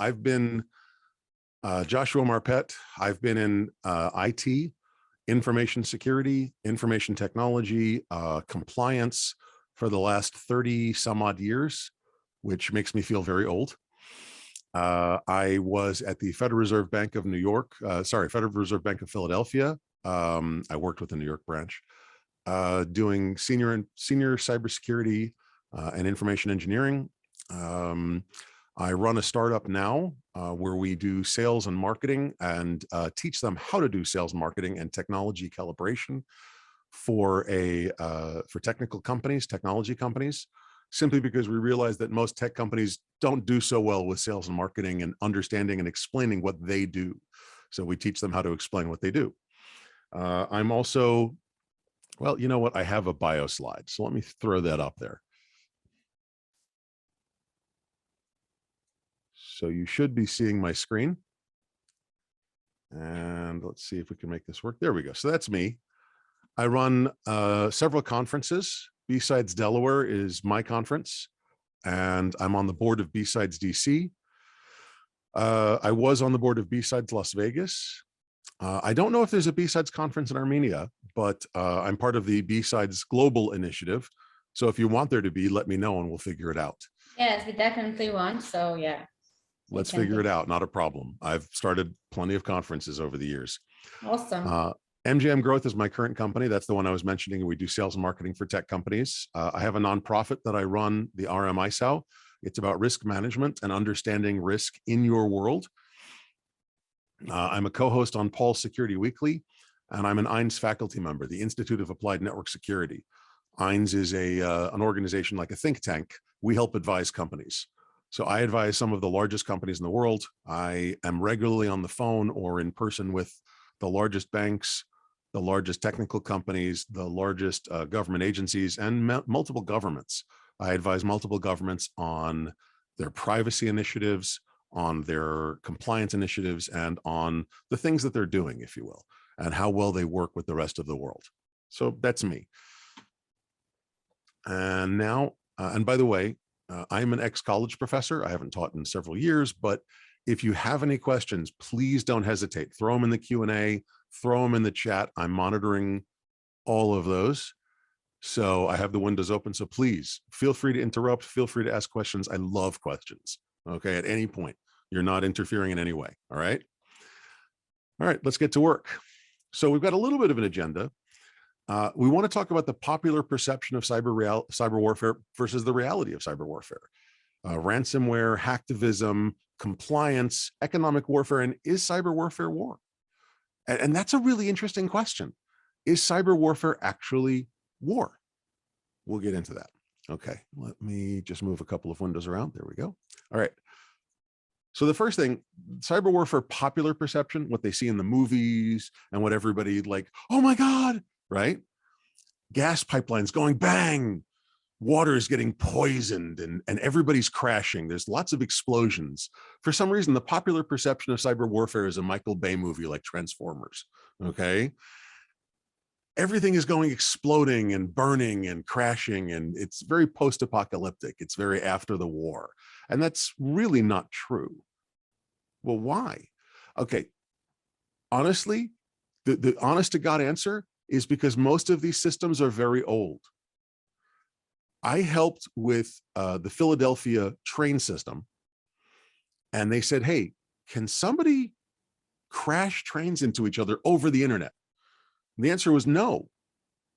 I've been Joshua Marpet. I've been in IT, information security, information technology, compliance for the last 30 some odd years, which makes me feel very old. I was at the Federal Reserve Bank of New York, Federal Reserve Bank of Philadelphia. I worked with the New York branch, doing senior cybersecurity and information engineering. I run a startup now where we do sales and marketing and teach them how to do sales marketing and technology calibration for technical companies, technology companies, simply because we realize that most tech companies don't do so well with sales and marketing and understanding and explaining what they do. So we teach them how to explain what they do. I'm also, well, you know what? I have a bio slide, so let me throw that up there. So you should be seeing my screen. And let's see if we can make this work. There we go. So that's me. I run several conferences. B-Sides Delaware is my conference, and I'm on the board of B-Sides DC. I was on the board of B-Sides Las Vegas. I don't know if there's a B-Sides conference in Armenia, but I'm part of the B-Sides Global Initiative. So if you want there to be, let me know and we'll figure it out. Yes, we definitely want. So yeah. Let's figure it out. Not a problem. I've started plenty of conferences over the years. Awesome. MGM Growth is my current company. That's the one I was mentioning. We do sales and marketing for tech companies. I have a nonprofit that I run, the RMISAO. It's about risk management and understanding risk in your world. I'm a co-host on Paul's Security Weekly, and I'm an INS faculty member, the Institute of Applied Network Security. INS is an organization like a think tank. We help advise companies. So I advise some of the largest companies in the world. I am regularly on the phone or in person with the largest banks, the largest technical companies, the largest government agencies, and multiple governments. I advise multiple governments on their privacy initiatives, on their compliance initiatives, and on the things that they're doing, if you will, and how well they work with the rest of the world. So that's me. And now, and by the way, I'm an ex-college professor. I haven't taught in several years, but if you have any questions, please don't hesitate. Throw them in the Q&A, throw them in the chat. I'm monitoring all of those. So I have the windows open. So please feel free to interrupt. Feel free to ask questions. I love questions. Okay, at any point. You're not interfering in any way. All right. All right, let's get to work. So we've got a little bit of an agenda. We want to talk about the popular perception of cyber warfare versus the reality of cyber warfare. Ransomware, hacktivism, compliance, economic warfare, and is cyber warfare war? And that's a really interesting question. Is cyber warfare actually war? We'll get into that. Okay, let me just move a couple of windows around. There we go. All right. So the first thing, cyber warfare popular perception, what they see in the movies and what everybody like, oh my God, right? Gas pipelines going bang, water is getting poisoned and everybody's crashing. There's lots of explosions. For some reason, the popular perception of cyber warfare is a Michael Bay movie like Transformers, okay? Everything is going exploding and burning and crashing, and it's very post-apocalyptic. It's very after the war. And that's really not true. Well, why? Okay, honestly, the honest to God answer is because most of these systems are very old. I helped with the Philadelphia train system, and they said, hey, can somebody crash trains into each other over the internet? And the answer was no.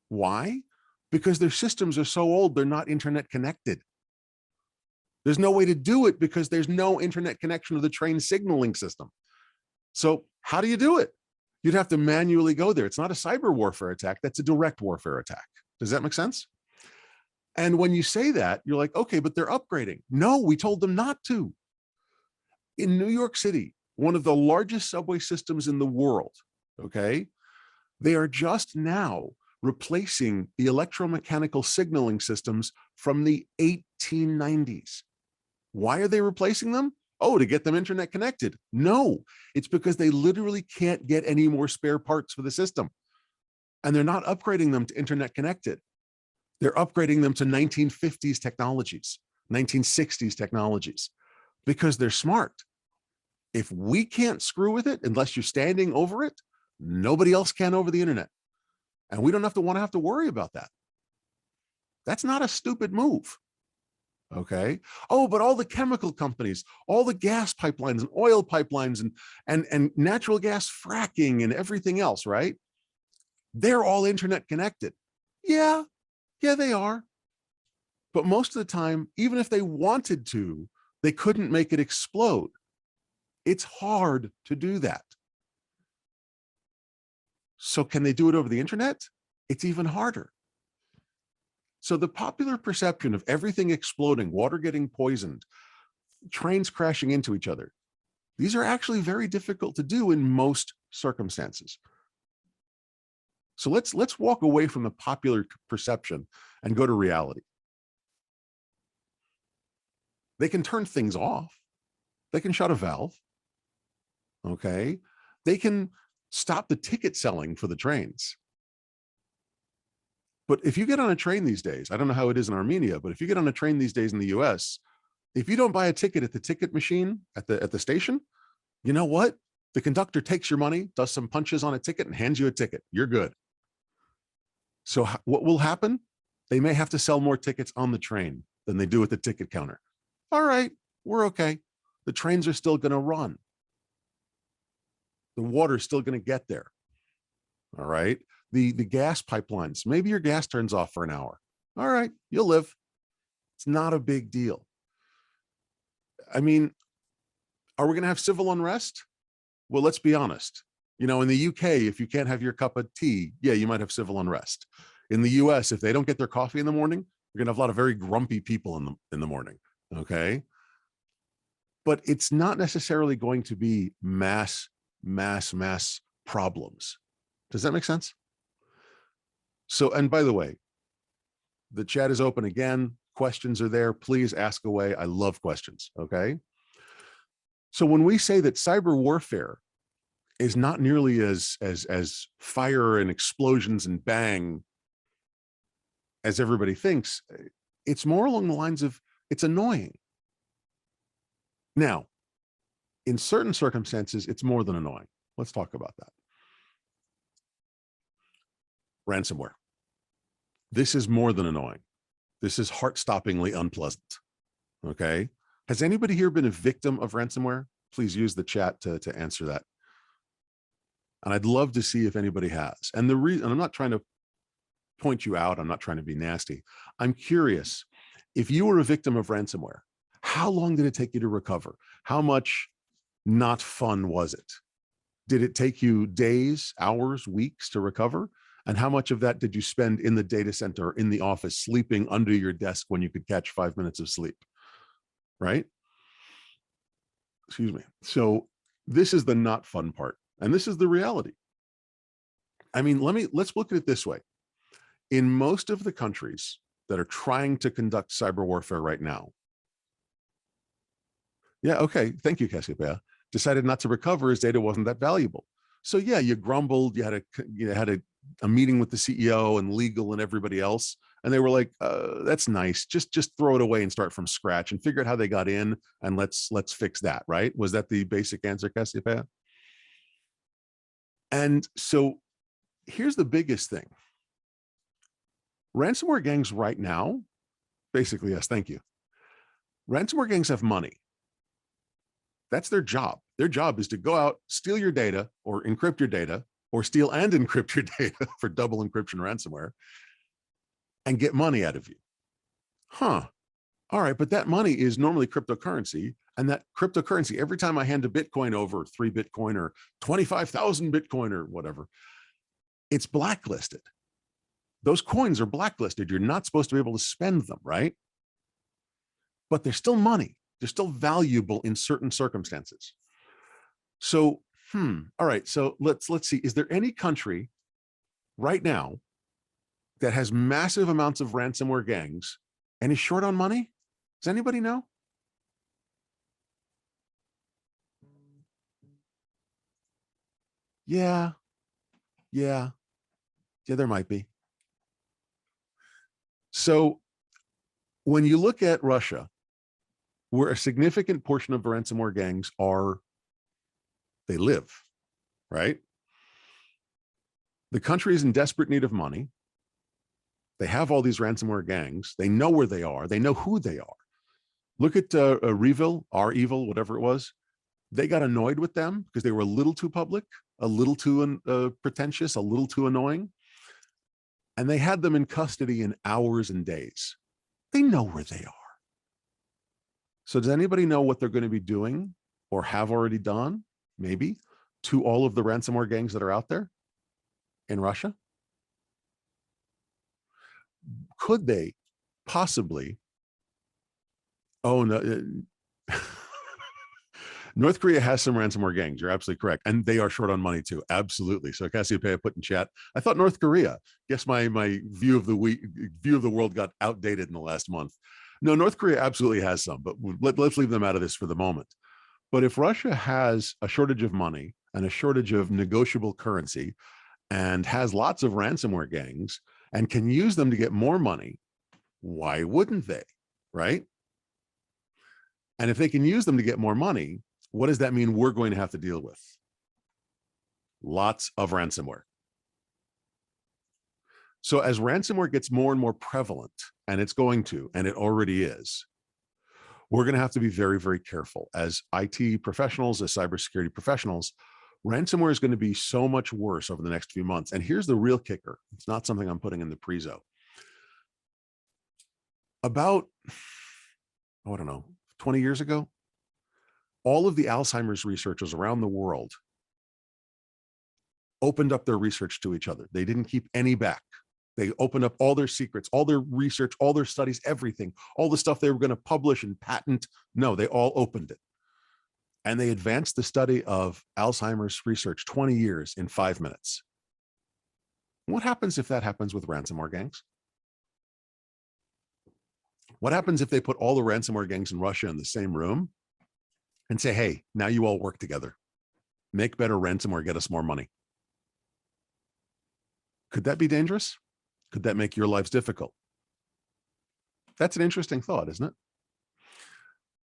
Why? Because their systems are so old, they're not internet connected. There's no way to do it because there's no internet connection to the train signaling system. So how do you do it? You'd have to manually go there. It's not a cyber warfare attack. That's a direct warfare attack. Does that make sense? And when you say that, you're like, okay, but they're upgrading. No, we told them not to. In New York City, one of the largest subway systems in the world, okay, they are just now replacing the electromechanical signaling systems from the 1890s. Why are they replacing them? Oh, to get them internet connected. No, it's because they literally can't get any more spare parts for the system. And they're not upgrading them to internet connected. They're upgrading them to 1950s technologies, 1960s technologies, because they're smart. If we can't screw with it, unless you're standing over it, nobody else can over the internet. And we don't have to worry about that. That's not a stupid move. Okay. Oh, but all the chemical companies, all the gas pipelines and oil pipelines and natural gas fracking and everything else, right? They're all internet connected. Yeah, they are. But most of the time, even if they wanted to, they couldn't make it explode. It's hard to do that. So can they do it over the internet? It's even harder. So the popular perception of everything exploding, water getting poisoned, trains crashing into each other, these are actually very difficult to do in most circumstances. So let's walk away from the popular perception and go to reality. They can turn things off. They can shut a valve. Okay. They can stop the ticket selling for the trains. But if you get on a train these days, I don't know how it is in Armenia, but if you get on a train these days in the US, if you don't buy a ticket at the ticket machine at the station, you know what? The conductor takes your money, does some punches on a ticket and hands you a ticket. You're good. So what will happen? They may have to sell more tickets on the train than they do at the ticket counter. All right, we're okay. The trains are still going to run. The water's still going to get there. All right. The gas pipelines, maybe your gas turns off for an hour. All right, you'll live. It's not a big deal. I mean, are we going to have civil unrest? Well, let's be honest. You know, in the UK, if you can't have your cup of tea, yeah, you might have civil unrest. In the US, if they don't get their coffee in the morning, you're going to have a lot of very grumpy people in the morning. Okay. But it's not necessarily going to be mass problems. Does that make sense? So, and by the way, the chat is open again. Questions are there. Please ask away. I love questions. Okay. So when we say that cyber warfare is not nearly as fire and explosions and bang as everybody thinks, it's more along the lines of it's annoying. Now, in certain circumstances, it's more than annoying. Let's talk about that. Ransomware. This is more than annoying. This is heart-stoppingly unpleasant. Okay. Has anybody here been a victim of ransomware? Please use the chat to answer that. And I'd love to see if anybody has. And the reason, I'm not trying to point you out, I'm not trying to be nasty. I'm curious, if you were a victim of ransomware, how long did it take you to recover? How much not fun was it? Did it take you days, hours, weeks to recover? And how much of that did you spend in the data center, in the office, sleeping under your desk when you could catch 5 minutes of sleep, right? Excuse me. So this is the not fun part. And this is the reality. I mean, let's look at it this way. In most of the countries that are trying to conduct cyber warfare right now. Yeah, okay. Thank you, Cassiopeia. Decided not to recover as data wasn't that valuable. So yeah, you grumbled, you had a meeting with the CEO and legal and everybody else. And they were like, that's nice. Just throw it away and start from scratch and figure out how they got in and let's fix that, right? Was that the basic answer, Cassiopeia? And so here's the biggest thing. Ransomware gangs right now, basically, yes, thank you. Ransomware gangs have money. That's their job. Their job is to go out, steal your data or encrypt your data or steal and encrypt your data for double encryption ransomware and get money out of you. Huh. All right, but that money is normally cryptocurrency, and that cryptocurrency, every time I hand a Bitcoin over, 3 Bitcoin or 25,000 Bitcoin or whatever, it's blacklisted. Those coins are blacklisted. You're not supposed to be able to spend them, right? But they're still money. They're still valuable in certain circumstances. So, all right, so let's see. Is there any country right now that has massive amounts of ransomware gangs and is short on money? Does anybody know? Yeah, there might be. So when you look at Russia, where a significant portion of ransomware gangs are They live, right? The country is in desperate need of money. They have all these ransomware gangs. They know where they are. They know who they are. Look at Revil, R-Evil, whatever it was. They got annoyed with them because they were a little too public, a little too pretentious, a little too annoying. And they had them in custody in hours and days. They know where they are. So does anybody know what they're going to be doing or have already done, maybe, to all of the ransomware gangs that are out there in Russia? Could they possibly? Oh, no. North Korea has some ransomware gangs. You're absolutely correct. And they are short on money too. Absolutely. So Cassiopeia put in chat, I thought North Korea. Guess my view of the world got outdated in the last month. No, North Korea absolutely has some, but let's leave them out of this for the moment. But if Russia has a shortage of money and a shortage of negotiable currency and has lots of ransomware gangs and can use them to get more money, why wouldn't they, right? And if they can use them to get more money, what does that mean we're going to have to deal with? Lots of ransomware. So as ransomware gets more and more prevalent, and it's going to, and it already is, we're going to have to be very, very careful. As IT professionals, as cybersecurity professionals, ransomware is going to be so much worse over the next few months. And here's the real kicker. It's not something I'm putting in the prezo. About, I don't know, 20 years ago, all of the Alzheimer's researchers around the world opened up their research to each other. They didn't keep any back. They opened up all their secrets, all their research, all their studies, everything, all the stuff they were going to publish and patent. No, they all opened it. And they advanced the study of Alzheimer's research 20 years in 5 minutes. What happens if that happens with ransomware gangs? What happens if they put all the ransomware gangs in Russia in the same room and say, hey, now you all work together, make better ransomware, get us more money? Could that be dangerous? Could that make your lives difficult? That's an interesting thought, isn't it?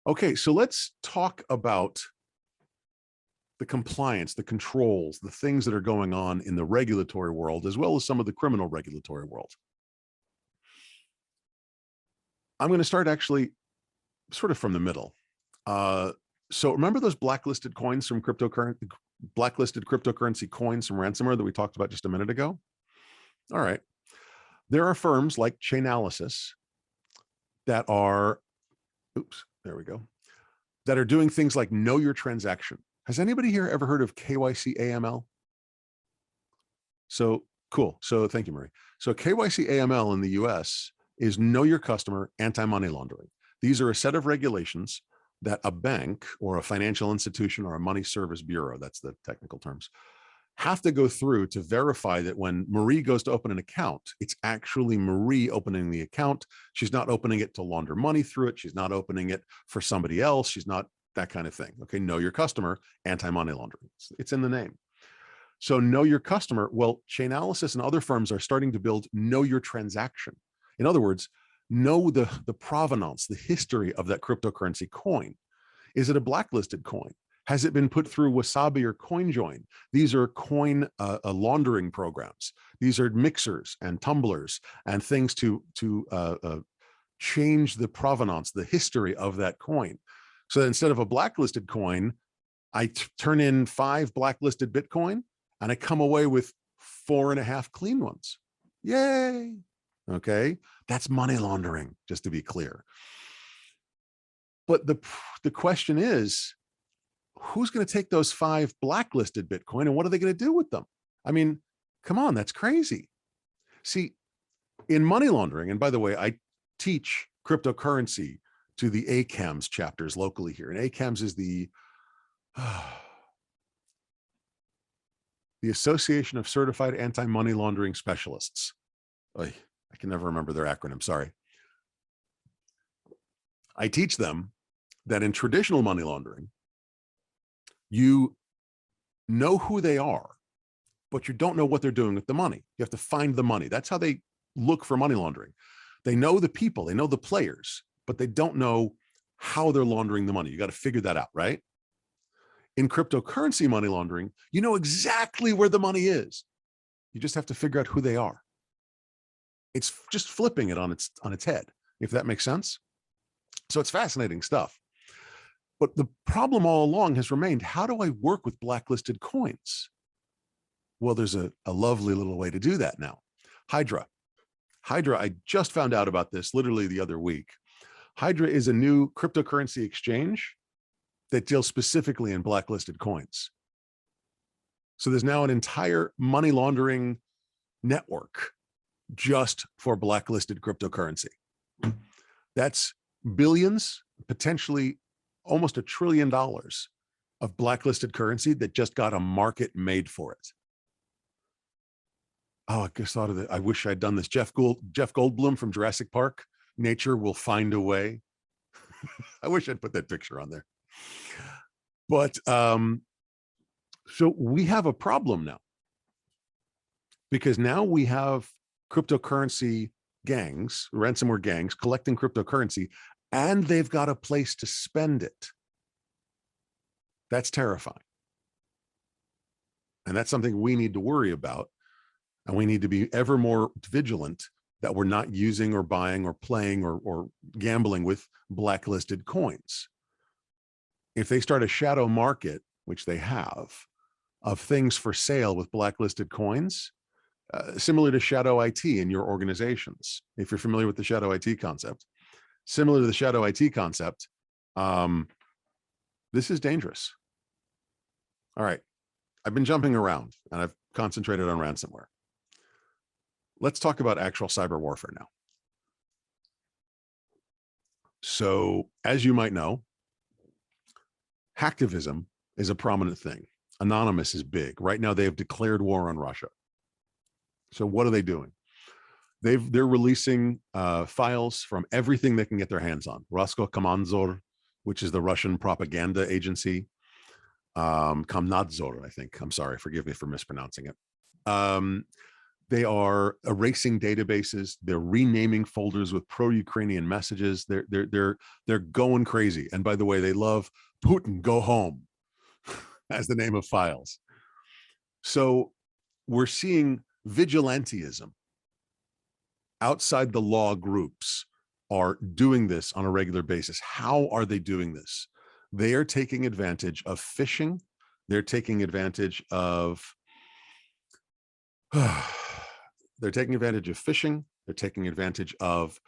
Okay, so let's talk about the compliance, the controls, the things that are going on in the regulatory world, as well as some of the criminal regulatory world. I'm going to start actually sort of from the middle. So remember those blacklisted coins from blacklisted cryptocurrency coins from ransomware that we talked about just a minute ago? All right. There are firms like Chainalysis that are, there we go, that are doing things like know your transaction. Has anybody here ever heard of KYC AML? So cool. So thank you, Marie. So KYC AML in the US is know your customer, anti-money laundering. These are a set of regulations that a bank or a financial institution or a money service bureau, that's the technical terms, have to go through to verify that when Marie goes to open an account, it's actually Marie opening the account. She's not opening it to launder money through it. She's not opening it for somebody else. She's not that kind of thing. Okay, know your customer, anti-money laundering. It's in the name. So know your customer. Well, Chainalysis and other firms are starting to build know your transaction. In other words, know the provenance, the history of that cryptocurrency coin. Is it a blacklisted coin? Has it been put through Wasabi or CoinJoin? These are coin laundering programs. These are mixers and tumblers and things to change the provenance, the history of that coin. So instead of a blacklisted coin, I turn in 5 blacklisted Bitcoin and I come away with 4.5 clean ones. Yay. Okay. That's money laundering, just to be clear. But the question is, who's going to take those 5 blacklisted Bitcoin and what are they going to do with them? I mean, come on, that's crazy. See, in money laundering, and by the way, I teach cryptocurrency to the ACAMS chapters locally here. And ACAMS is the Association of Certified Anti-Money Laundering Specialists. I can never remember their acronym, sorry. I teach them that in traditional money laundering, you know who they are, but you don't know what they're doing with the money. You have to find the money. That's how they look for money laundering. They know the people, they know the players, but they don't know how they're laundering the money. You got to figure that out, right? In cryptocurrency money laundering, you know exactly where the money is. You just have to figure out who they are. It's just flipping it on its head, if that makes sense. So it's fascinating stuff. But the problem all along has remained, how do I work with blacklisted coins? Well, there's a lovely little way to do that now. Hydra, I just found out about this literally the other week. Hydra is a new cryptocurrency exchange that deals specifically in blacklisted coins. So there's now an entire money laundering network just for blacklisted cryptocurrency. That's billions, potentially almost $1 trillion of blacklisted currency that just got a market made for it. Oh, I just thought of it. I wish I'd done this. Jeff Goldblum from Jurassic Park. Nature will find a way. I wish I'd put that picture on there. But so we have a problem now, because now we have cryptocurrency gangs, ransomware gangs, collecting cryptocurrency, and they've got a place to spend it. That's terrifying. And that's something we need to worry about. And we need to be ever more vigilant that we're not using or buying or playing or gambling with blacklisted coins. If they start a shadow market, which they have, of things for sale with blacklisted coins, similar to shadow IT in your organizations, if you're familiar with the shadow IT concept, similar to the shadow IT concept, this is dangerous. All right, I've been jumping around and I've concentrated on ransomware. Let's talk about actual cyber warfare now. So, as you might know, hacktivism is a prominent thing. Anonymous is big. Right now, they have declared war on Russia. So what are they doing? They're releasing files from everything they can get their hands on. Roskomnadzor, which is the Russian propaganda agency. Komnadzor, I think. I'm sorry, forgive me for mispronouncing it. They are erasing databases. They're renaming folders with pro-Ukrainian messages. They're going crazy. And by the way, they love Putin, go home as the name of files. So we're seeing vigilantism. Outside the law groups are doing this on a regular basis. How are they doing this? They are taking advantage of phishing. They're taking advantage of They're taking advantage of phishing. They're taking advantage of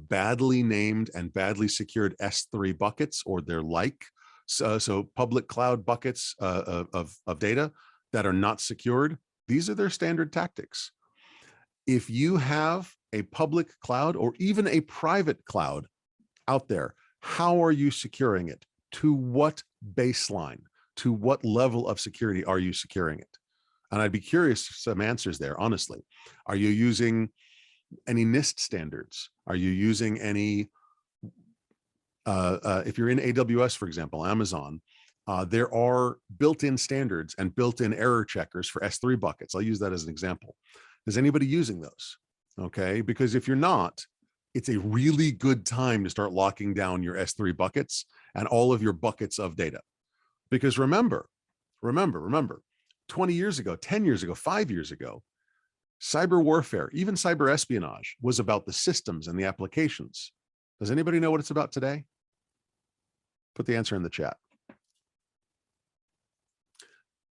badly named and badly secured S3 buckets or their like. So public cloud buckets of data that are not secured. These are their standard tactics. If you have a public cloud or even a private cloud out there, how are you securing it? To what baseline? To what level of security are you securing it? And I'd be curious some answers there, honestly. Are you using any NIST standards? Are you using any, if you're in AWS, for example, Amazon, there are built-in standards and built-in error checkers for S3 buckets. I'll use that as an example. Is anybody using those? Okay, because if you're not, it's a really good time to start locking down your S3 buckets and all of your buckets of data. Because remember, 20 years ago, 10 years ago, 5 years ago, cyber warfare, even cyber espionage, was about the systems and the applications. Does anybody know what it's about today? Put the answer in the chat.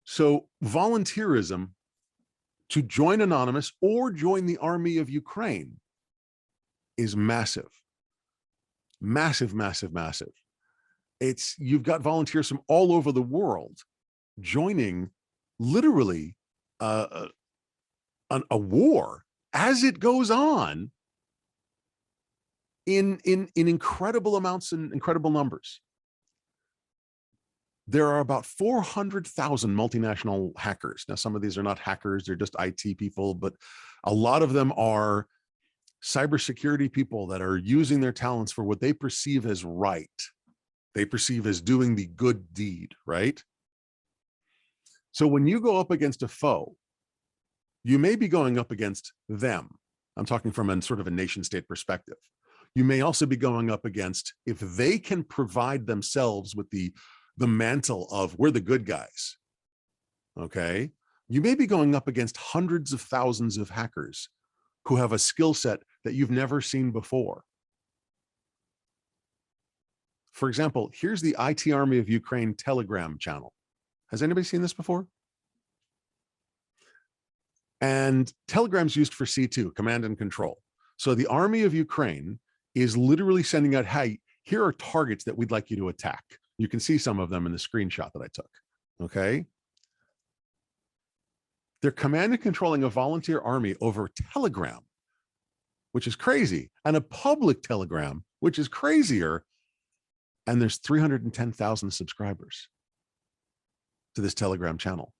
So volunteerism to join Anonymous or join the army of Ukraine is massive. Massive, massive, massive. You've got volunteers from all over the world joining literally a war as it goes on in incredible amounts and incredible numbers. There are about 400,000 multinational hackers. Now, some of these are not hackers, they're just IT people, but a lot of them are cybersecurity people that are using their talents for what they perceive as right. They perceive as doing the good deed, right? So when you go up against a foe, you may be going up against them. I'm talking from a sort of a nation state perspective. You may also be going up against, if they can provide themselves with the the mantle of we're the good guys, okay, you may be going up against hundreds of thousands of hackers who have a skill set that you've never seen before. For example, here's the IT Army of Ukraine Telegram channel. Has anybody seen this before? And Telegram's used for C2, command and control. So the Army of Ukraine is literally sending out, hey, here are targets that we'd like you to attack. You can see some of them in the screenshot that I took, okay? They're command and controlling a volunteer army over Telegram, which is crazy, and a public Telegram, which is crazier. And there's 310,000 subscribers to this Telegram channel.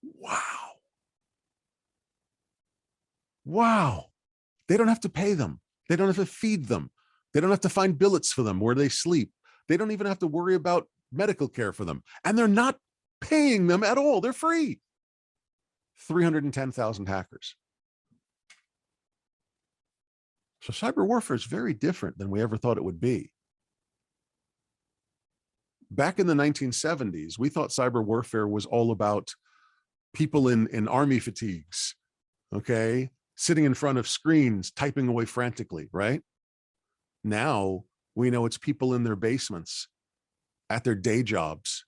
Wow. Wow. They don't have to pay them. They don't have to feed them. They don't have to find billets for them where they sleep. They don't even have to worry about medical care for them. And they're not paying them at all. They're free. 310,000 hackers. So cyber warfare is very different than we ever thought it would be. Back in the 1970s, we thought cyber warfare was all about people in army fatigues, okay, sitting in front of screens, typing away frantically, right? Now we know it's people in their basements, at their day jobs,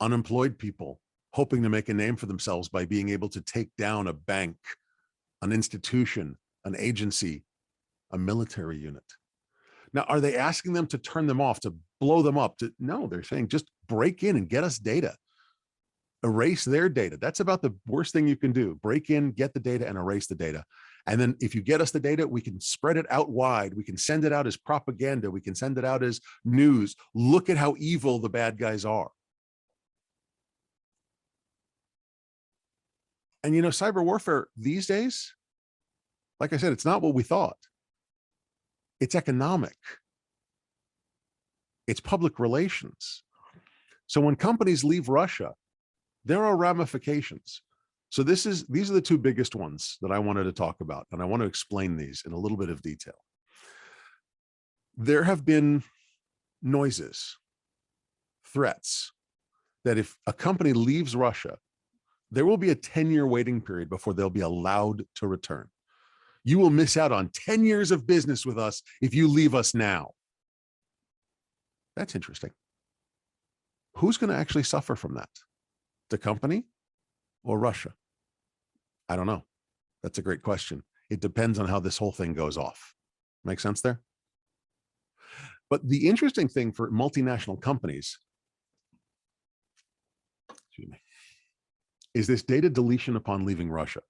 unemployed people, hoping to make a name for themselves by being able to take down a bank, an institution, an agency, a military unit. Now, are they asking them to turn them off, to blow them up? No, they're saying just break in and get us data. Erase their data. That's about the worst thing you can do. Break in, get the data, and erase the data. And then if you get us the data, we can spread it out wide. We can send it out as propaganda. We can send it out as news. Look at how evil the bad guys are. And you know, cyber warfare these days, like I said, it's not what we thought. It's economic. It's public relations. So when companies leave Russia, there are ramifications. So these are the two biggest ones that I wanted to talk about, and I want to explain these in a little bit of detail. There have been noises, threats, that if a company leaves Russia, there will be a 10-year waiting period before they'll be allowed to return. You will miss out on 10 years of business with us if you leave us now. That's interesting. Who's going to actually suffer from that? The company or Russia? I don't know. That's a great question. It depends on how this whole thing goes off. Make sense there? But the interesting thing for multinational companies, excuse me, is this data deletion upon leaving Russia.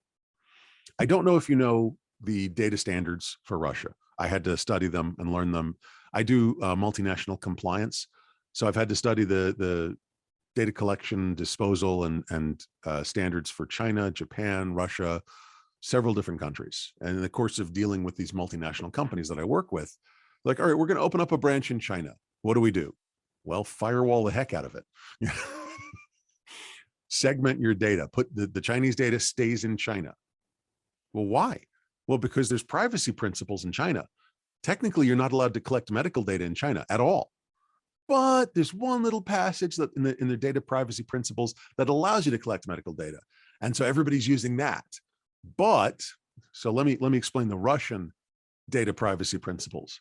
I don't know if you know the data standards for Russia. I had to study them and learn them. I do multinational compliance. So I've had to study the data collection, disposal, and standards for China, Japan, Russia, several different countries. And in the course of dealing with these multinational companies that I work with, like, all right, we're going to open up a branch in China. What do? Well, firewall the heck out of it. Segment your data. Put the Chinese data stays in China. Well, why? Well, because there's privacy principles in China. Technically, you're not allowed to collect medical data in China at all. But there's one little passage that in the data privacy principles that allows you to collect medical data. And so everybody's using that. But, so let me explain the Russian data privacy principles.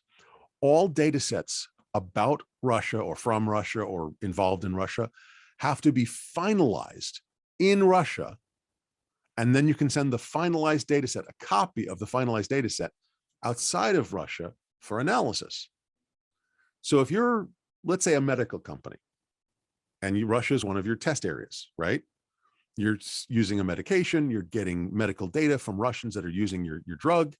All data sets about Russia or from Russia or involved in Russia have to be finalized in Russia. And then you can send the finalized data set, a copy of the finalized data set, outside of Russia for analysis. So if you're, let's say, a medical company, and Russia is one of your test areas, right? You're using a medication, you're getting medical data from Russians that are using your drug.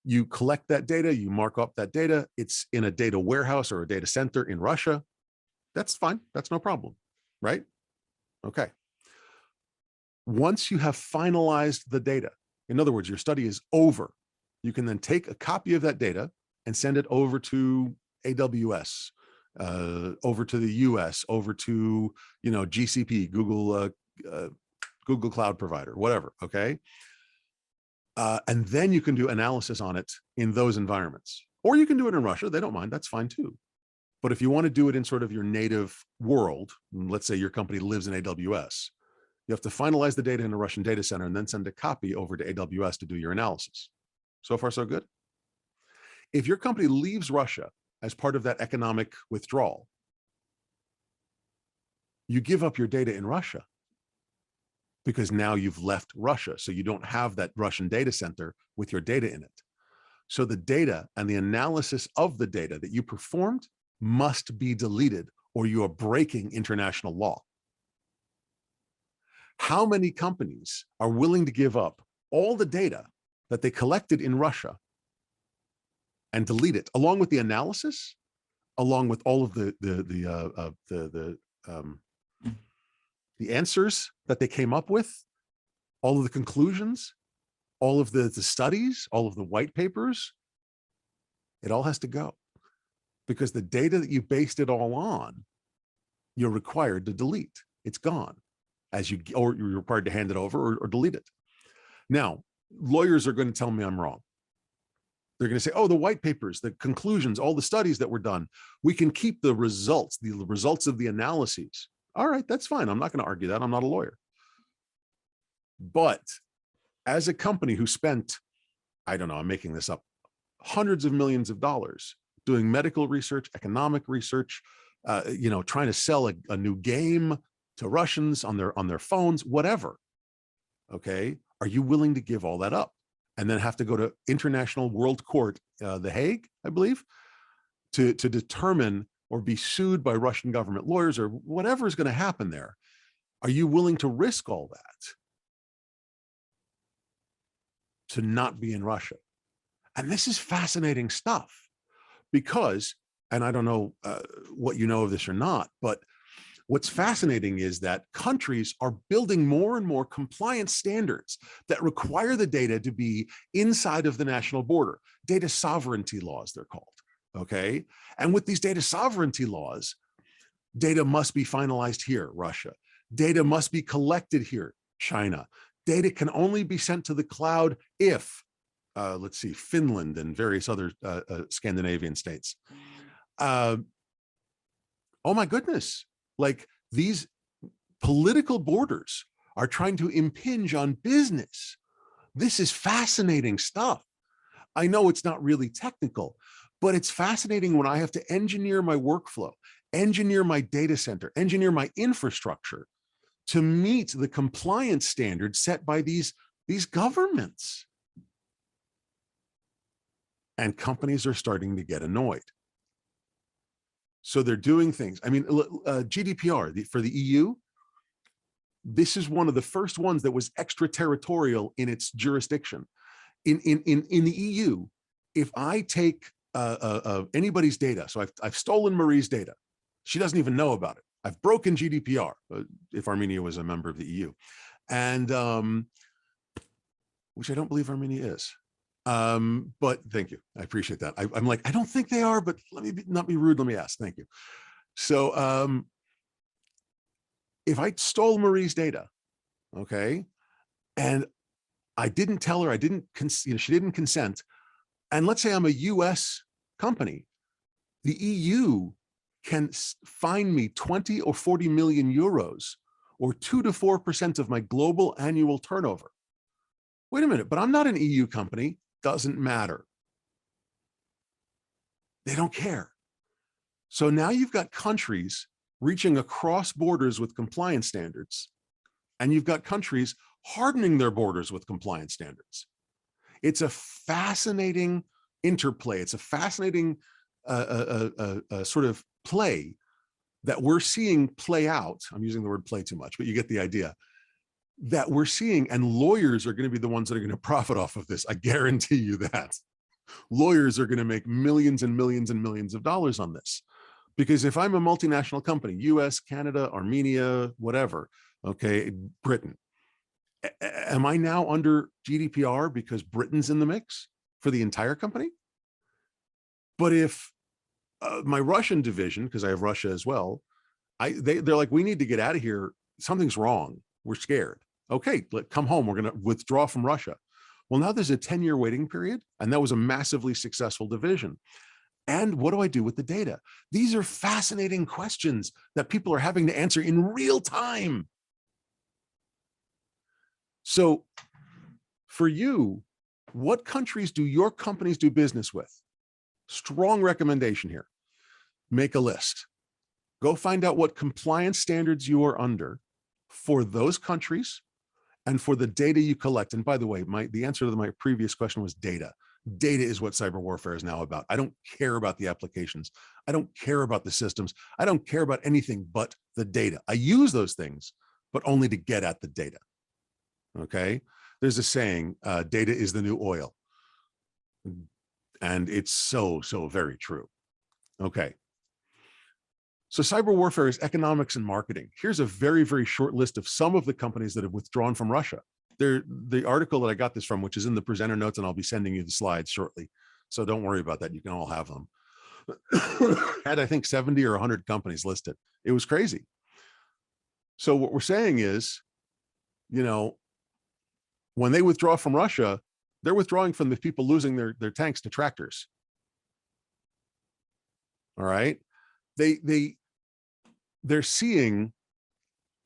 You collect that data, you mark up that data. It's in a data warehouse or a data center in Russia. That's fine. That's no problem, right? Okay. Once you have finalized the data, in other words, your study is over, you can then take a copy of that data and send it over to AWS, over to the US, over to, GCP, Google Cloud Provider, whatever, okay? And then you can do analysis on it in those environments. Or you can do it in Russia, they don't mind, that's fine too. But if you want to do it in sort of your native world, let's say your company lives in AWS, you have to finalize the data in a Russian data center and then send a copy over to AWS to do your analysis. So far, so good. If your company leaves Russia as part of that economic withdrawal, you give up your data in Russia because now you've left Russia. So you don't have that Russian data center with your data in it. So the data and the analysis of the data that you performed must be deleted, or you are breaking international law. How many companies are willing to give up all the data that they collected in Russia and delete it, along with the analysis, along with all of the answers that they came up with, all of the conclusions, all of the studies, all of the white papers? It all has to go, because the data that you based it all on, you're required to delete. It's gone, or you're required to hand it over or delete it. Now, lawyers are going to tell me I'm wrong. They're going to say, oh, the white papers, the conclusions, all the studies that were done, we can keep the results of the analyses. All right, that's fine. I'm not going to argue that. I'm not a lawyer. But as a company who spent, I don't know, I'm making this up, hundreds of millions of dollars doing medical research, economic research, trying to sell a new game to Russians on their phones, whatever. Okay, are you willing to give all that up and then have to go to International World Court, The Hague, I believe, to determine or be sued by Russian government lawyers or whatever is going to happen there? Are you willing to risk all that to not be in Russia? And this is fascinating stuff because, and I don't know what you know of this or not, but what's fascinating is that countries are building more and more compliance standards that require the data to be inside of the national border. Data sovereignty laws, they're called, okay? And with these data sovereignty laws, data must be finalized here, Russia. Data must be collected here, China. Data can only be sent to the cloud if, let's see, Finland and various other Scandinavian states. Oh my goodness. Like, these political borders are trying to impinge on business. This is fascinating stuff. I know it's not really technical, but it's fascinating when I have to engineer my workflow, engineer my data center, engineer my infrastructure to meet the compliance standards set by these governments. And companies are starting to get annoyed. So they're doing things. I mean, GDPR for the EU, this is one of the first ones that was extraterritorial in its jurisdiction. In the EU, if I take anybody's data, so I've stolen Marie's data, she doesn't even know about it. I've broken GDPR, if Armenia was a member of the EU, and which I don't believe Armenia is. But thank you. I appreciate that. I'm like, I don't think they are, but let me not be rude. Let me ask. Thank you. So if I stole Marie's data, okay, and I didn't tell her, she didn't consent, and let's say I'm a US company, the EU can fine me 20 or 40 million euros, or 2 to 4% of my global annual turnover. Wait a minute, but I'm not an EU company. Doesn't matter. They don't care. So now you've got countries reaching across borders with compliance standards, and you've got countries hardening their borders with compliance standards. It's a fascinating interplay. It's a fascinating sort of play that we're seeing play out. I'm using the word play too much, but you get the idea. That we're seeing, and lawyers are going to be the ones that are going to profit off of this. I guarantee you that. Lawyers are going to make millions and millions and millions of dollars on this. Because if I'm a multinational company, US, Canada, Armenia, whatever, okay, Britain, am I now under GDPR because Britain's in the mix for the entire company? But if my Russian division, because I have Russia as well, they're like, we need to get out of here. Something's wrong. We're scared. Okay, come home. We're going to withdraw from Russia. Well, now there's a 10-year waiting period, and that was a massively successful division. And what do I do with the data? These are fascinating questions that people are having to answer in real time. So for you, what countries do your companies do business with? Strong recommendation here. Make a list. Go find out what compliance standards you are under for those countries and for the data you collect. And by the way, the answer to my previous question was data. Data is what cyber warfare is now about. I don't care about the applications. I don't care about the systems. I don't care about anything but the data. I use those things, but only to get at the data. Okay? There's a saying, data is the new oil. And it's so very true. Okay. So cyber warfare is economics and marketing. Here's a very short list of some of the companies that have withdrawn from Russia. The article that I got this from, which is in the presenter notes, and I'll be sending you the slides shortly. So don't worry about that. You can all have them. Had, I think, 70 or 100 companies listed. It was crazy. So what we're saying is, you know, when they withdraw from Russia, they're withdrawing from the people losing their tanks to tractors. All right. They're seeing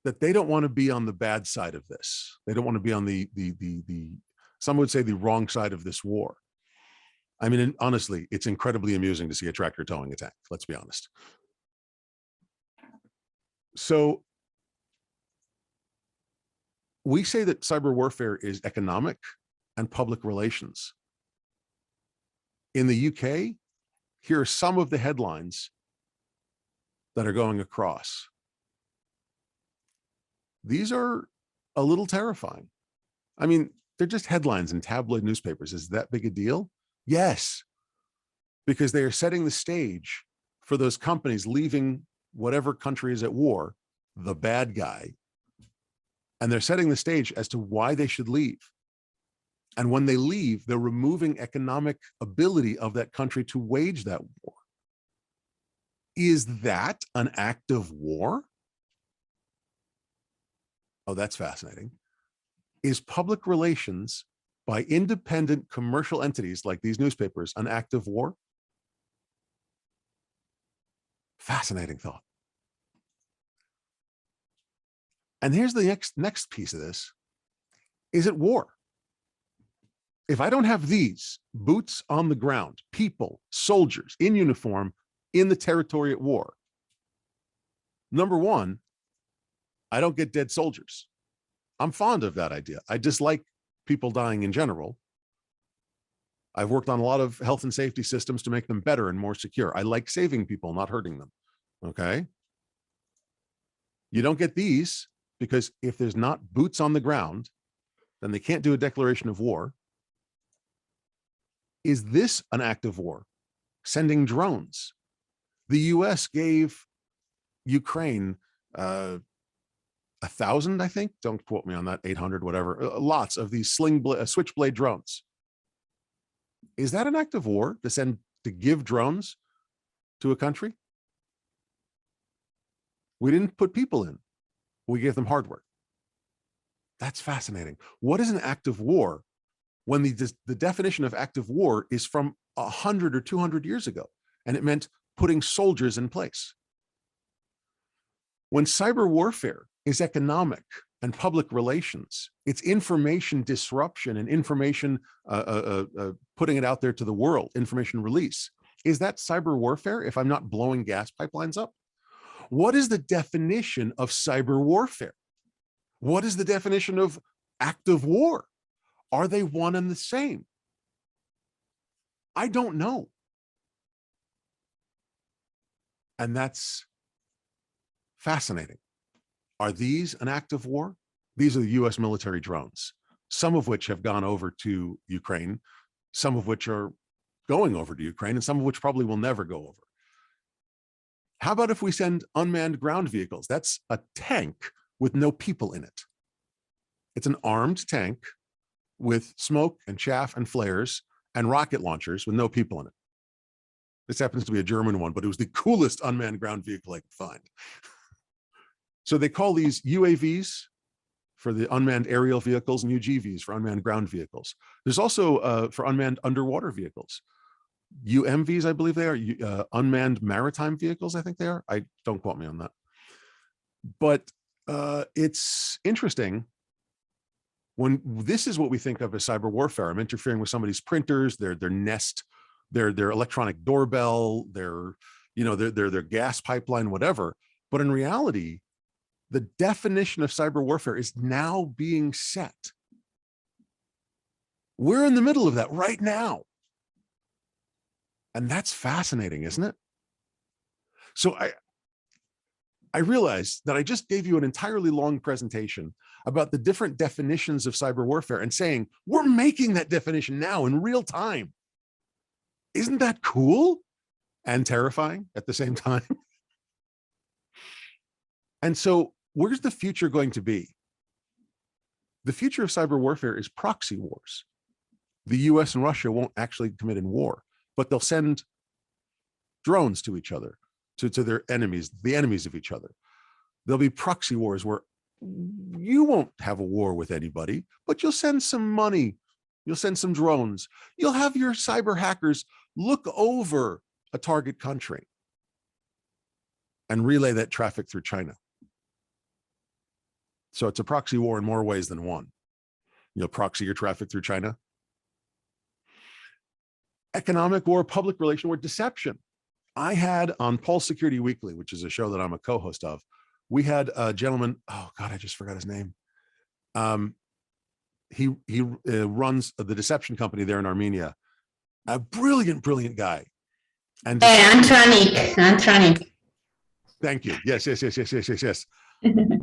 that they don't want to be on the bad side of this. They don't want to be on the some would say the wrong side of this war. I mean, honestly, it's incredibly amusing to see a tractor towing a tank. Let's be honest. So we say that cyber warfare is economic and public relations. In the UK, here are some of the headlines that are going across. These are a little terrifying. I mean, they're just headlines in tabloid newspapers. Is that big a deal? Yes, because they are setting the stage for those companies leaving whatever country is at war, the bad guy, and they're setting the stage as to why they should leave. And when they leave, they're removing economic ability of that country to wage that war. Is that an act of war? Oh, that's fascinating. Is public relations by independent commercial entities like these newspapers an act of war? Fascinating thought. And here's the next piece of this. Is it war? If I don't have these boots on the ground, people, soldiers in uniform in the territory at war, number one, I don't get dead soldiers. I'm fond of that idea. I dislike people dying in general. I've worked on a lot of health and safety systems to make them better and more secure. I like saving people, not hurting them. Okay. You don't get these because if there's not boots on the ground, then they can't do a declaration of war. Is this an act of war? Sending drones. The US gave Ukraine 1,000, I think. Don't quote me on that, 800, whatever. Lots of these switchblade drones. Is that an act of war to give drones to a country? We didn't put people in. We gave them hardware. That's fascinating. What is an act of war when the definition of act of war is from 100 or 200 years ago, and it meant putting soldiers in place? When cyber warfare is economic and public relations, it's information disruption and information putting it out there to the world, information release. Is that cyber warfare if I'm not blowing gas pipelines up? What is the definition of cyber warfare? What is the definition of act of war? Are they one and the same? I don't know. And that's fascinating. Are these an act of war? These are the US military drones, some of which have gone over to Ukraine, some of which are going over to Ukraine, and some of which probably will never go over. How about if we send unmanned ground vehicles? That's a tank with no people in it. It's an armed tank with smoke and chaff and flares and rocket launchers with no people in it. This happens to be a German one, but it was the coolest unmanned ground vehicle I could find. So they call these UAVs for the unmanned aerial vehicles and UGVs for unmanned ground vehicles. There's also for unmanned underwater vehicles. UMVs, I believe they are, unmanned maritime vehicles, I think they are. I don't quote me on that. But it's interesting when this is what we think of as cyber warfare. I'm interfering with somebody's printers, their Nest, their electronic doorbell, their gas pipeline, whatever. But in reality, the definition of cyber warfare is now being set. We're in the middle of that right now. And that's fascinating, isn't it? So I realized that I just gave you an entirely long presentation about the different definitions of cyber warfare and saying, we're making that definition now in real time. Isn't that cool and terrifying at the same time? And so where's the future going to be? The future of cyber warfare is proxy wars. The US and Russia won't actually commit in war, but they'll send drones to each other, to their enemies, the enemies of each other. There'll be proxy wars where you won't have a war with anybody, but you'll send some money, you'll send some drones, you'll have your cyber hackers look over a target country and relay that traffic through China. So it's a proxy war in more ways than one. You'll proxy your traffic through China. Economic war, public relation war, deception. I had on Pulse Security Weekly, which is a show that I'm a co-host of, we had a gentleman, oh God, I just forgot his name. He runs the deception company there in Armenia. A brilliant, brilliant guy. And Antronic. Thank you. Yes.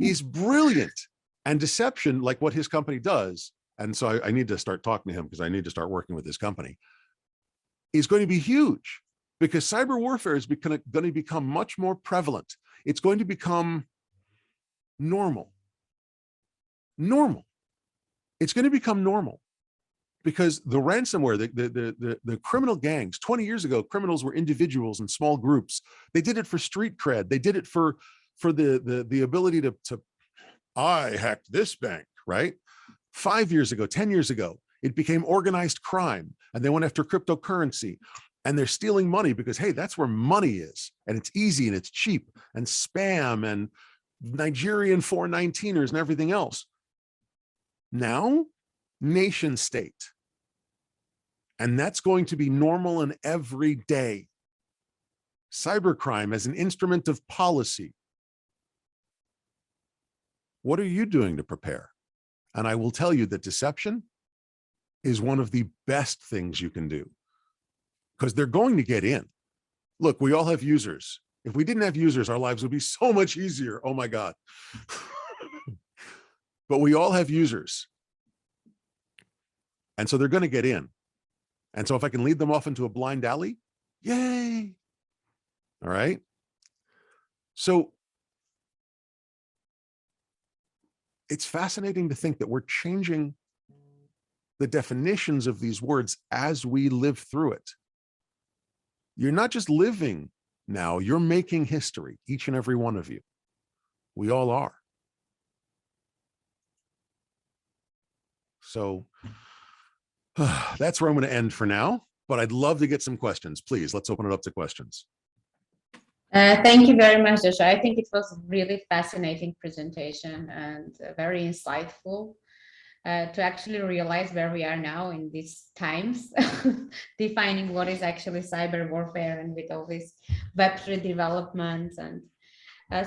He's brilliant. And deception, like what his company does, and so I need to start talking to him because I need to start working with his company, is going to be huge because cyber warfare is going to become much more prevalent. It's going to become normal. It's going to become normal because the ransomware, the criminal gangs, 20 years ago, criminals were individuals and small groups. They did it for street cred. They did it for the ability to I hacked this bank, right? 5 years ago, 10 years ago, it became organized crime and they went after cryptocurrency and they're stealing money because, hey, that's where money is and it's easy and it's cheap, and spam and Nigerian 419ers and everything else. Now, nation state. And that's going to be normal and everyday. Cybercrime as an instrument of policy. What are you doing to prepare? And I will tell you that deception is one of the best things you can do because they're going to get in. Look, we all have users. If we didn't have users, our lives would be so much easier. Oh my God. But we all have users. And so they're going to get in. And so if I can lead them off into a blind alley, yay. All right. So it's fascinating to think that we're changing the definitions of these words as we live through it. You're not just living now, you're making history, each and every one of you. We all are. So that's where I'm going to end for now, but I'd love to get some questions. Please, let's open it up to questions. Thank you very much, Joshua. I think it was a really fascinating presentation and very insightful to actually realize where we are now in these times, defining what is actually cyber warfare and with all this Web3 developments. And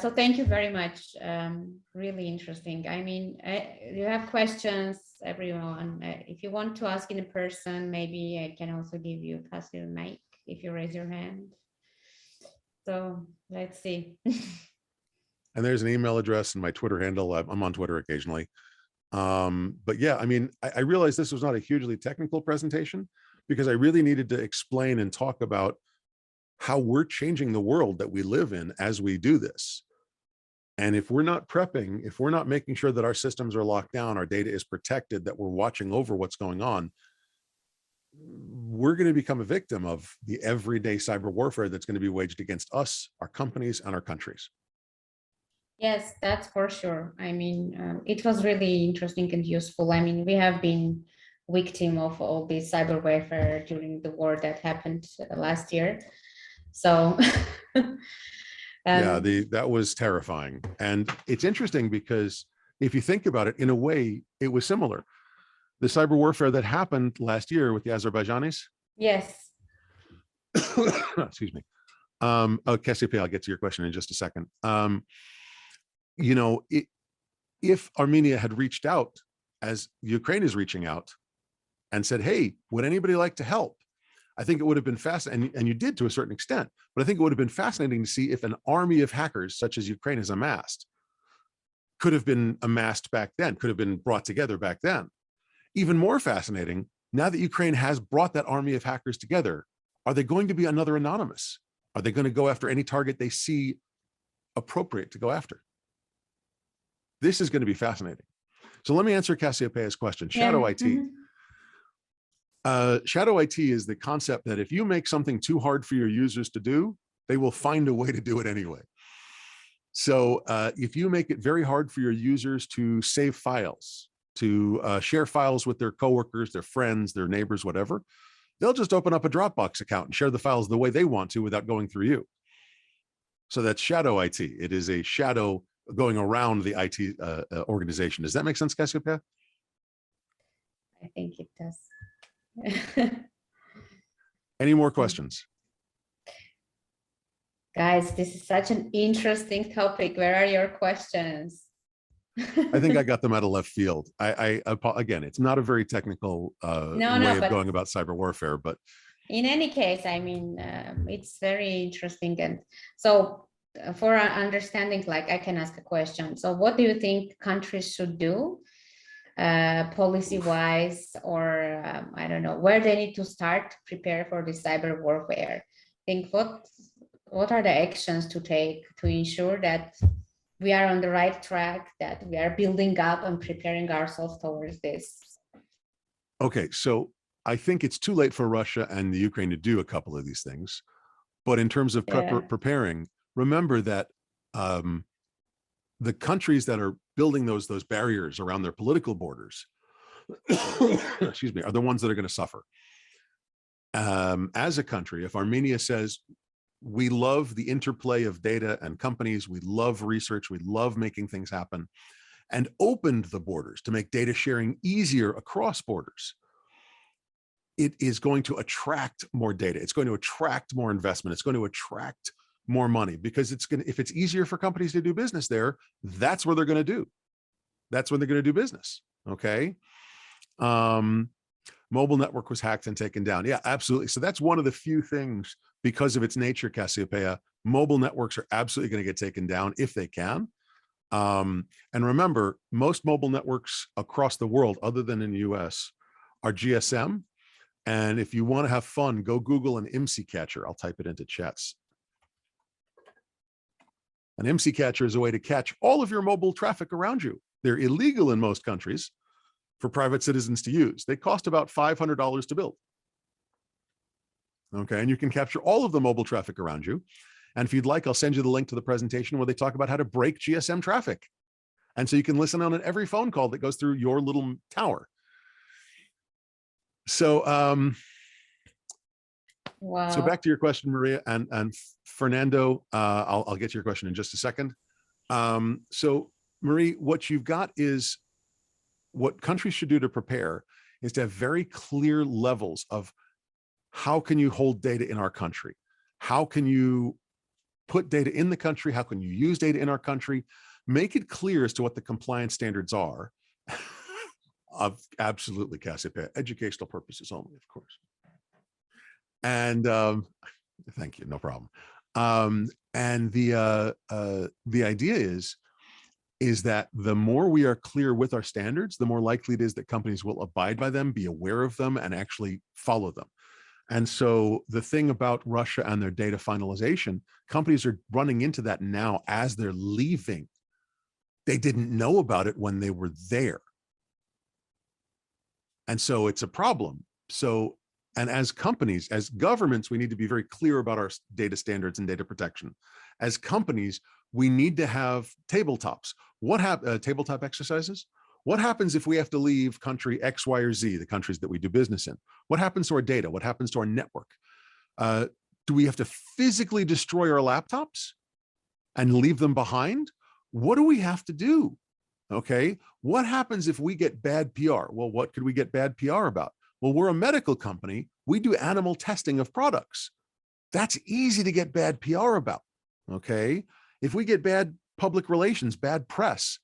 so thank you very much. Really interesting. I mean, you have questions, everyone. If you want to ask in person, maybe I can also pass you the mic if you raise your hand. So let's see. And there's an email address and my Twitter handle. I'm on Twitter occasionally. But yeah, I mean, I realized this was not a hugely technical presentation because I really needed to explain and talk about how we're changing the world that we live in as we do this. And if we're not prepping, if we're not making sure that our systems are locked down, our data is protected, that we're watching over what's going on, we're going to become a victim of the everyday cyber warfare that's going to be waged against us, our companies, and our countries. Yes, that's for sure. I mean, it was really interesting and useful. I mean, we have been victim of all this cyber warfare during the war that happened last year. So yeah, that was terrifying. And it's interesting because if you think about it, in a way, it was similar. The cyber warfare that happened last year with the Azerbaijanis. yes. Excuse me. Oh, Cassiopeia, I'll get to your question in just a second. You know, if Armenia had reached out as Ukraine is reaching out and said, hey, would anybody like to help? I think it would have been fascinating, and you did to a certain extent, but I think it would have been fascinating to see if an army of hackers such as Ukraine has amassed could have been amassed back then, could have been brought together back then. Even more fascinating, now that Ukraine has brought that army of hackers together, are they going to be another anonymous? Are they going to go after any target they see appropriate to go after? This is going to be fascinating. So let me answer Cassiopeia's question. Shadow IT. Shadow IT is the concept that if you make something too hard for your users to do, they will find a way to do it anyway. So if you make it very hard for your users to save files, to share files with their coworkers, their friends, their neighbors, whatever, they'll just open up a Dropbox account and share the files the way they want to without going through you. So that's shadow IT. It is a shadow going around the IT organization. Does that make sense, Cassiopeia? I think it does. Any more questions? Guys, this is such an interesting topic. Where are your questions? I think I got them out of left field. Again, it's not a very technical way of going about cyber warfare, but in any case, I mean, it's very interesting. And so for understanding, like, I can ask a question. So what do you think countries should do policy-wise, or I don't know, where they need to start to prepare for the cyber warfare? Think what are the actions to take to ensure that we are on the right track, that we are building up and preparing ourselves towards this? Okay, so I think it's too late for Russia and the Ukraine to do a couple of these things. But in terms of preparing, remember that the countries that are building those barriers around their political borders, excuse me, are the ones that are going to suffer. As a country, if Armenia says, we love the interplay of data and companies, we love research, we love making things happen, and opened the borders to make data sharing easier across borders, it is going to attract more data. It's going to attract more investment. It's going to attract more money, because it's going to, if it's easier for companies to do business there, that's where they're going to do. That's when they're going to do business. Okay. Mobile network was hacked and taken down. Yeah, absolutely. So that's one of the few things, because of its nature, Cassiopeia, mobile networks are absolutely going to get taken down if they can. And remember, most mobile networks across the world, other than in the US, are GSM. And if you want to have fun, go Google an IMSI catcher. I'll type it into chats. An IMSI catcher is a way to catch all of your mobile traffic around you. They're illegal in most countries for private citizens to use. They cost about $500 to build. Okay, and you can capture all of the mobile traffic around you. And if you'd like, I'll send you the link to the presentation where they talk about how to break GSM traffic. And so you can listen on every phone call that goes through your little tower. So, wow. So back to your question, Maria and Fernando, I'll get to your question in just a second. So Marie, what you've got is, what countries should do to prepare is to have very clear levels of how can you hold data in our country? How can you put data in the country? How can you use data in our country? Make it clear as to what the compliance standards are. Absolutely, Cassiopeia, educational purposes only, of course. And thank you, no problem. And the idea is that the more we are clear with our standards, the more likely it is that companies will abide by them, be aware of them, and actually follow them. And so the thing about Russia and their data finalization, companies are running into that now as they're leaving. They didn't know about it when they were there. And so it's a problem. So, and as companies, as governments, we need to be very clear about our data standards and data protection. As companies, we need to have tabletops. Tabletop exercises? What happens if we have to leave country X, Y, or Z, the countries that we do business in? What happens to our data? What happens to our network? Do we have to physically destroy our laptops and leave them behind? What do we have to do? Okay, what happens if we get bad PR? Well, what could we get bad PR about? Well, we're a medical company. We do animal testing of products. That's easy to get bad PR about, okay? If we get bad public relations, bad press,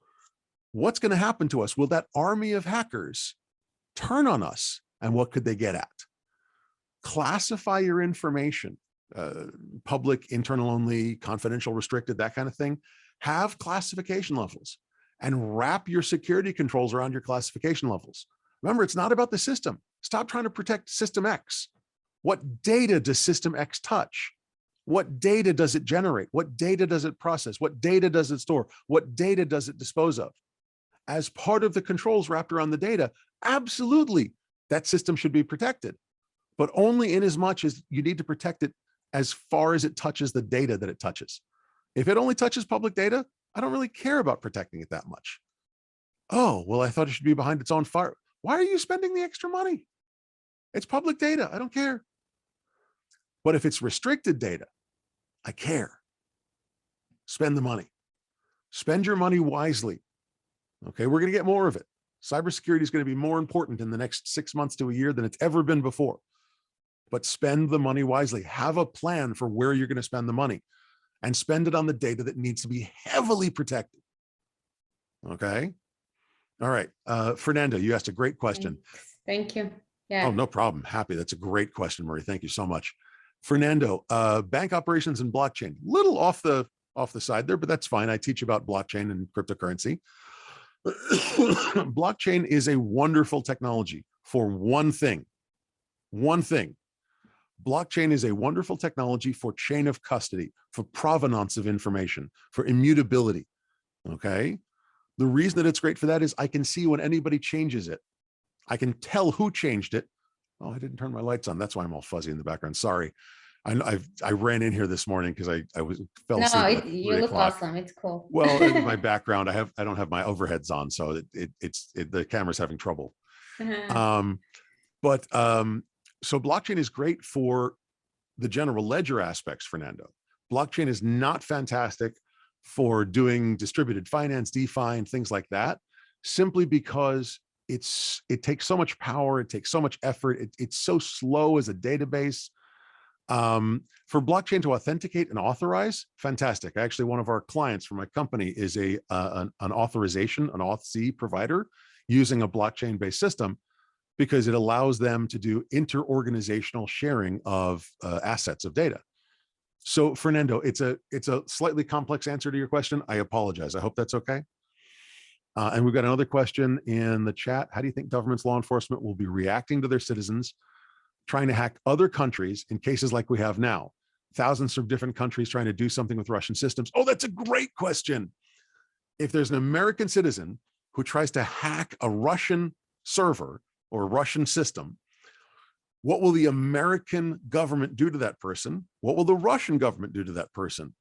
what's going to happen to us? Will that army of hackers turn on us? And what could they get at? Classify your information, public, internal only, confidential, restricted, that kind of thing. Have classification levels and wrap your security controls around your classification levels. Remember, it's not about the system. Stop trying to protect system X. What data does system X touch? What data does it generate? What data does it process? What data does it store? What data does it dispose of? As part of the controls wrapped around the data, absolutely, that system should be protected, but only in as much as you need to protect it as far as it touches the data that it touches. If it only touches public data, I don't really care about protecting it that much. Oh, well, I thought it should be behind its own fire. Why are you spending the extra money? It's public data. I don't care. But if it's restricted data, I care. Spend the money. Spend your money wisely. Okay, we're going to get more of it. Cybersecurity is going to be more important in the next 6 months to a year than it's ever been before. But spend the money wisely. Have a plan for where you're going to spend the money and spend it on the data that needs to be heavily protected. Okay. All right. Fernando, you asked a great question. Thank you. Yeah. Oh, no problem. Happy. That's a great question, Marie. Thank you so much. Fernando, bank operations and blockchain, little off the side there, but that's fine. I teach about blockchain and cryptocurrency. Blockchain is a wonderful technology for one thing. Blockchain is a wonderful technology for chain of custody, for provenance of information, for immutability. Okay. The reason that it's great for that is I can see when anybody changes it. I can tell who changed it. Oh, I didn't turn my lights on. That's why I'm all fuzzy in the background. Sorry. I ran in here this morning because I fell asleep. No, you look awesome. It's cool. Well, in my background, I don't have my overheads on, so the camera's having trouble. So blockchain is great for the general ledger aspects, Fernando. Blockchain is not fantastic for doing distributed finance, DeFi, and things like that, simply because it takes so much power, it takes so much effort, it's so slow as a database. For blockchain to authenticate and authorize, fantastic. Actually, one of our clients from my company is an authorization, an auth-C provider using a blockchain-based system because it allows them to do inter-organizational sharing of assets of data. So Fernando, it's a slightly complex answer to your question. I apologize. I hope that's okay. And we've got another question in the chat. How do you think governments, law enforcement will be reacting to their citizens trying to hack other countries in cases like we have now? Thousands of different countries trying to do something with Russian systems. Oh, that's a great question. If there's an American citizen who tries to hack a Russian server or a Russian system, what will the American government do to that person? What will the Russian government do to that person?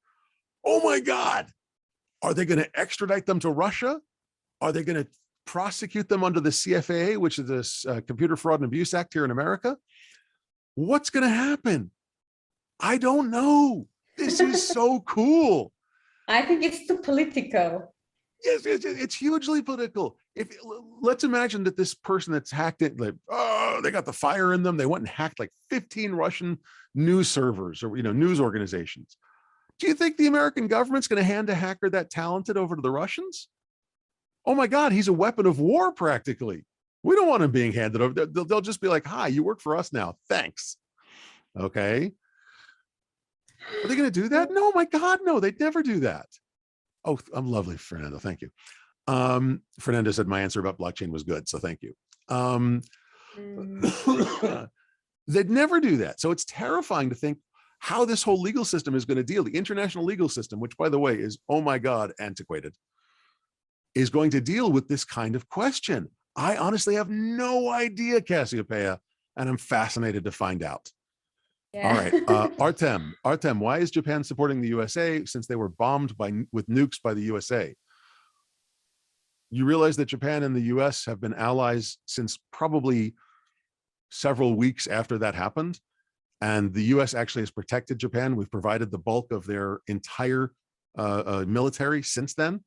Oh my God. Are they going to extradite them to Russia? Are they going to prosecute them under the CFAA, which is this Computer Fraud and Abuse Act here in America? What's going to happen? I don't know. This is so cool. I think it's too political. Yes, it's hugely political. Let's imagine that this person that's hacked it, like, oh, they got the fire in them. They went and hacked like 15 Russian news servers or news organizations. Do you think the American government's going to hand a hacker that talented over to the Russians? Oh my God, he's a weapon of war practically. We don't want him being handed over. They'll just be like, hi, you work for us now. Thanks. Okay. Are they going to do that? No, my God, no, they'd never do that. Oh, I'm lovely, Fernando. Thank you. Fernando said my answer about blockchain was good, so thank you. They'd never do that. So it's terrifying to think how this whole legal system is going to deal. The international legal system, which by the way is, oh my God, antiquated, is going to deal with this kind of question. I honestly have no idea, Cassiopeia, and I'm fascinated to find out. Yeah. All right, Artem, why is Japan supporting the USA since they were bombed with nukes by the USA? You realize that Japan and the US have been allies since probably several weeks after that happened. And the US actually has protected Japan. We've provided the bulk of their entire military since then.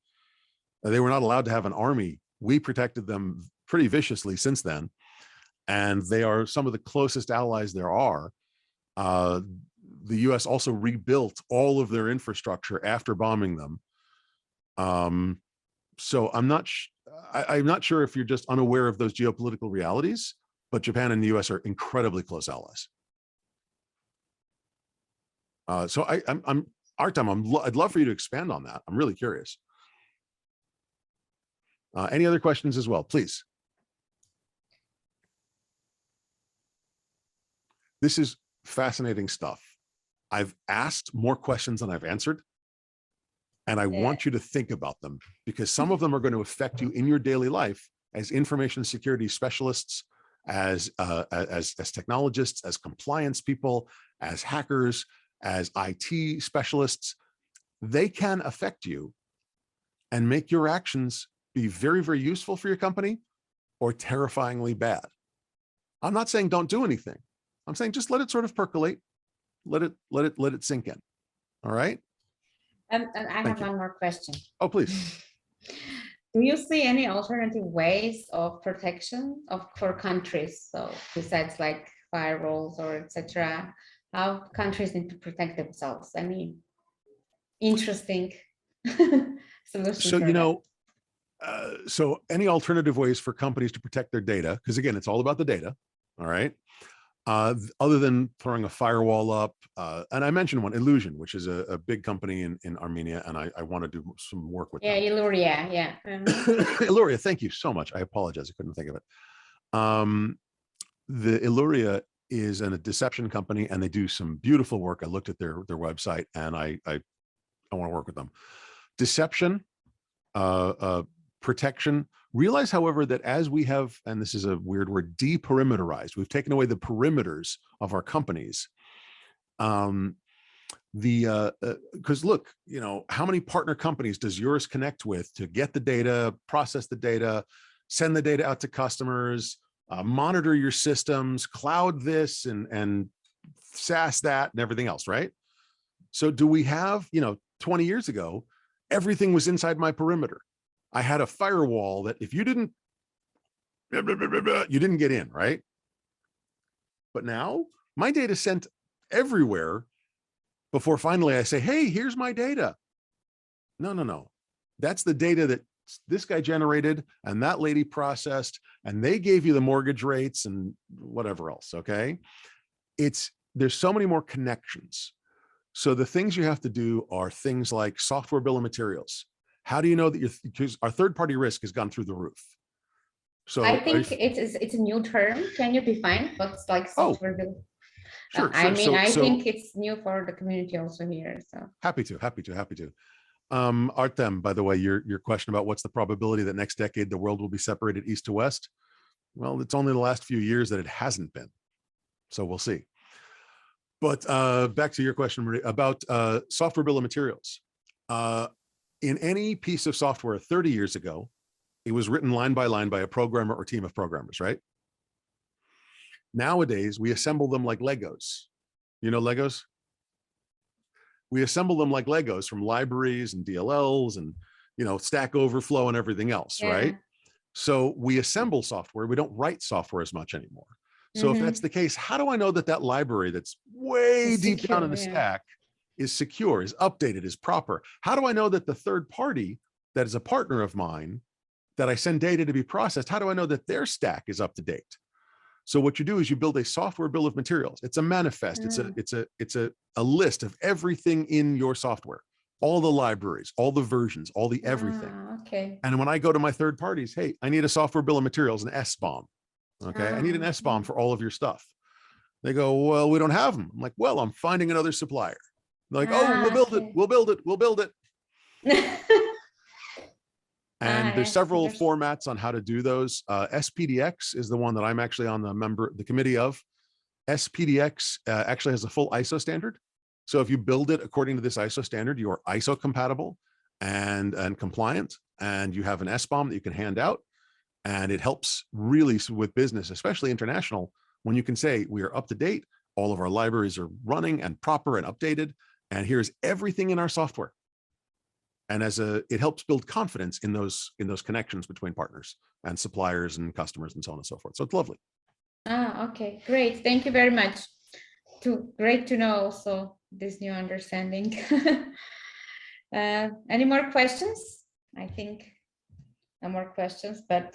They were not allowed to have an army. We protected them pretty viciously since then. And they are some of the closest allies there are. The US also rebuilt all of their infrastructure after bombing them. So I'm not sure if you're just unaware of those geopolitical realities, but Japan and the US are incredibly close allies. So Artem, I'd love for you to expand on that. I'm really curious. Any other questions as well, please? This is fascinating stuff. I've asked more questions than I've answered, and I want you to think about them, because some of them are going to affect you in your daily life as information security specialists, as technologists, as compliance people, as hackers, as IT specialists. They can affect you and make your actions be very, very useful for your company or terrifyingly bad. I'm not saying don't do anything. I'm saying just let it sort of percolate, let it sink in. All right. And I have one more question. Oh, please. Do you see any alternative ways of protection for countries? So besides like firewalls or etc., how countries need to protect themselves? I mean, interesting solutions. So, so any alternative ways for companies to protect their data, because again, it's all about the data. All right. Other than throwing a firewall up, and I mentioned one, Illusion, which is a big company in Armenia, and I want to do some work with them. Illuria, yeah. Illuria, thank you so much. I apologize, I couldn't think of it. The Illuria is a deception company, and they do some beautiful work. I looked at their website, and I want to work with them. Deception, protection. Realize, however, that as we have, and this is a weird word, deperimeterized, we've taken away the perimeters of our companies. Because look, how many partner companies does yours connect with to get the data, process the data, send the data out to customers, monitor your systems, cloud this and SaaS that and everything else, right? So do we have, 20 years ago, everything was inside my perimeter. I had a firewall that if you didn't get in, right? But now my data sent everywhere before finally I say, hey, here's my data. No. That's the data that this guy generated and that lady processed, and they gave you the mortgage rates and whatever else, okay? There's so many more connections. So the things you have to do are things like software bill of materials. How do you know that because our third-party risk has gone through the roof? So I think it's a new term. Can you define what's like software bill? Sure. I think it's new for the community also here. So happy to. Artem, by the way, your question about what's the probability that next decade the world will be separated east to west? Well, it's only the last few years that it hasn't been. So we'll see. But back to your question, Marie, about software bill of materials. In any piece of software 30 years ago, it was written line by line by a programmer or team of programmers, right? Nowadays, we assemble them like Legos. You know Legos? We assemble them like Legos from libraries and DLLs and, Stack Overflow and everything else, right? So we assemble software. We don't write software as much anymore. So if that's the case, how do I know that that library that's way deep down in the stack is secure, is updated, is proper? How do I know that the third party that is a partner of mine that I send data to be processed, how do I know that their stack is up to date? So what you do is you build a software bill of materials. It's a manifest. It's a list of everything in your software, all the libraries, all the versions, all the everything. Okay. And when I go to my third parties, hey, I need a software bill of materials, an SBOM. Okay, I need an SBOM for all of your stuff. They go, well, we don't have them. I'm like, well, I'm finding another supplier. They're like, oh, we'll build it. And there's several formats on how to do those. SPDX is the one that I'm actually on the committee of. SPDX actually has a full ISO standard. So if you build it according to this ISO standard, you are ISO compatible. and compliant, and you have an SBOM that you can hand out. And it helps really with business, especially international, when you can say we are up to date, all of our libraries are running and proper and updated, and here's everything in our software. And it helps build confidence in those connections between partners and suppliers and customers and so on and so forth. So it's lovely. Okay, great. Thank you very much. Great to know also this new understanding. Any more questions? I think no more questions, but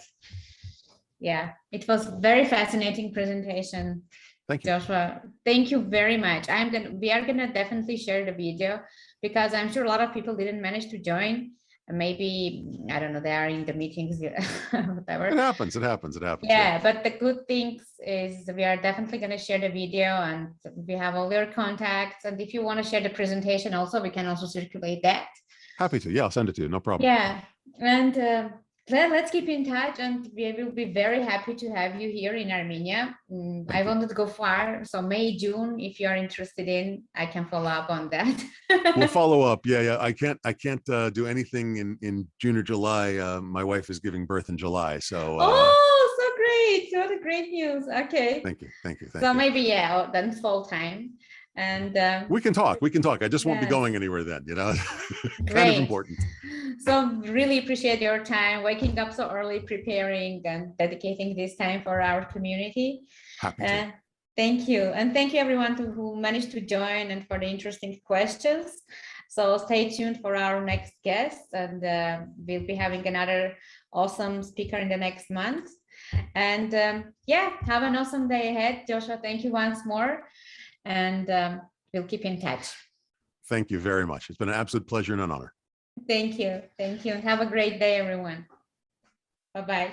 yeah, it was very fascinating presentation. Thank you, Joshua. Thank you very much. We are gonna definitely share the video, because I'm sure a lot of people didn't manage to join. Maybe, I don't know, they are in the meetings, whatever. It happens. Yeah, but the good things is we are definitely going to share the video, and we have all your contacts. And if you want to share the presentation also, we can also circulate that. Happy to. Yeah, I'll send it to you. No problem. Yeah. And let's keep in touch, and we will be very happy to have you here in Armenia. I wanted to go far, so May, June, if you are interested in, I can follow up on that. We'll follow up. Yeah. I can't do anything in June or July. My wife is giving birth in July, so. Oh, so great! What a great news. Okay. Thank you. So maybe, yeah, then full time. And we can talk. I just won't be going anywhere then, kind of important. So really appreciate your time, waking up so early, preparing and dedicating this time for our community. Happy to. Thank you. And thank you everyone who managed to join and for the interesting questions. So stay tuned for our next guest, and we'll be having another awesome speaker in the next month. And yeah, have an awesome day ahead. Joshua, thank you once more. And we'll keep in touch. Thank you very much. It's been an absolute pleasure and an honor. Thank you. And have a great day, everyone. Bye-bye.